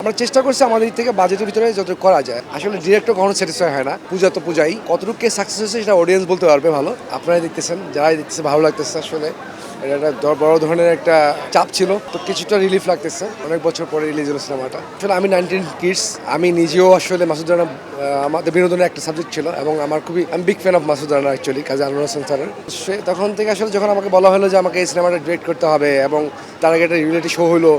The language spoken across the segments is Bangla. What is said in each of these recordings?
আমরা চেষ্টা করছি আমাদের দিক থেকে বাজেটের ভিতরে যত করা যায়। আসলে ডিরেক্টর কখনো স্যাটিসফাই হয় না, পূজা তো পূজাই, কতটুকু কে সাকসেস হয়েছে সেটা অডিয়েন্স বলতে পারবে ভালো। আপনারাই দেখতেছেন, যারাই দেখতেছে ভালো লাগতেছে। আসলে এটা একটা বড় ধরনের একটা চাপ ছিল, তো কিছুটা রিলিফ লাগতেছে। অনেক বছর পরে রিলিজ হলো সিনেমাটা। আসলে আমি 19 কিডস, আমি নিজেও আসলে মাসুদ রানা আমাদের বিনোদনের একটা সাবজেক্ট ছিল এবং আমি big fan of Masud Rana actually, Kazi Anwar Hossain স্যারের। সে তখন থেকে আসলে যখন আমাকে বলা হলো যে আমাকে এই সিনেমাটা ডিরেক্ট করতে হবে এবং তার আগে একটা রিয়েলিটি শো হলো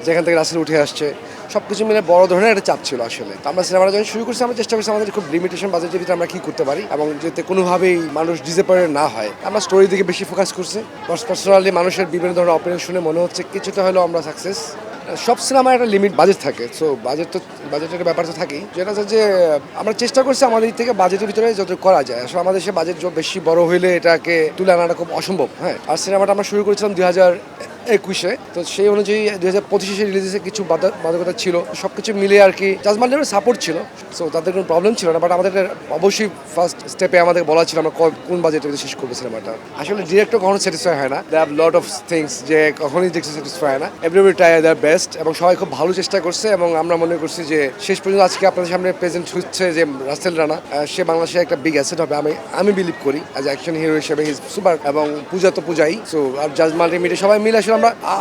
যেখান থেকে রাসেল উঠে আসছে, সব কিছু মিলে বড় ধরনের একটা চাপ ছিল আসলে। তো আমরা সিনেমাটা যখন শুরু করছি আমরা চেষ্টা করছি আমাদের খুব লিমিটেশন বাজেটের ভিতরে আমরা কী করতে পারি এবং যাতে কোনোভাবেই মানুষ ডিসঅ্যাপয়েন্টেড না হয়। আমরা স্টোরির দিকে বেশি ফোকাস করছি। পার্সোনালি মানুষের বিভিন্ন ধরনের অপিনিয়ন শুনে মনে হচ্ছে কিছুটা হলেও আমরা সাকসেস। সব সিনেমার একটা লিমিট বাজেট থাকে, সো বাজেটের ব্যাপার তো থাকেই, যেটা হচ্ছে যে আমরা চেষ্টা করছি আমাদের দিক থেকে বাজেটের ভিতরে যত করা যায়। আসলে আমাদের সে বাজেট বেশি বড় হইলে এটাকে তুলে আনাটা খুব অসম্ভব। হ্যাঁ, আর সিনেমাটা আমরা শুরু করেছিলাম 2021-এ, তো সেই অনুযায়ী 2025-এ রিলিজে কিছু বাধকতা ছিল। সব কিছু মিলিয়ে আর কি জাজমান্ডের সাপোর্ট ছিল, সো তাদের কোনো প্রবলেম ছিল না। বাট আমাদের অবশ্যই ফার্স্ট স্টেপে আমাদের বলা ছিল আমরা কোন বাজেটের ভিতরে শেষ করবো সিনেমাটা। আসলে ডিরেক্টর কখনো স্যাটিসফাই হয় না, they have lot of things, যে কখনোই দেখতে স্যাটিসফাই হয় না। এভরিবডি ট্রাই দেয়ার বেস্ট এবং সবাই খুব ভালো চেষ্টা করছে এবং আমরা মনে করছি যে শেষ পর্যন্ত আজকে আপনাদের সামনে প্রেজেন্ট হচ্ছে যে রাসেল রানা, সে বাংলাদেশের একটা বিগ অ্যাসেট হবে। আমি বিলিভ করি অ্যাজ অ্যাকশন হিরো হিসেবে হিজ সুপার, এবং পূজা তো পূজাই। সো আর জাজ মাল্টিমিডিয়া সবাই মিলে আসলে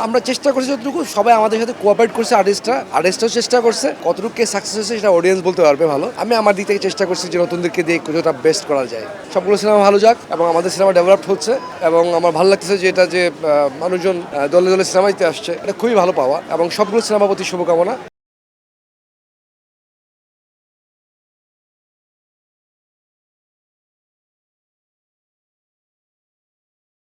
আমরা চেষ্টা করছি যতটুকু, সবাই আমাদের সাথে কোঅপারেট করছে। আর্টিস্টরাও চেষ্টা করছে, কতটুকু কে সাকসেস হয়েছে সেটা অডিয়েন্স বলতে পারবে ভালো। আমি আমার দিক থেকে চেষ্টা করছি যে নতুনদেরকে দিয়ে কতটা বেস্ট করা যায়। সবগুলো সিনেমা ভালো যাক এবং আমাদের সিনেমা ডেভেলপ হচ্ছে এবং আমার ভালো লাগতেছে যে এটা যে মানুষজন দলে দলে সিনেমা দিতে আসছে, এটা খুবই ভালো পাওয়া এবং সবগুলো সিনেমার প্রতি শুভকামনা।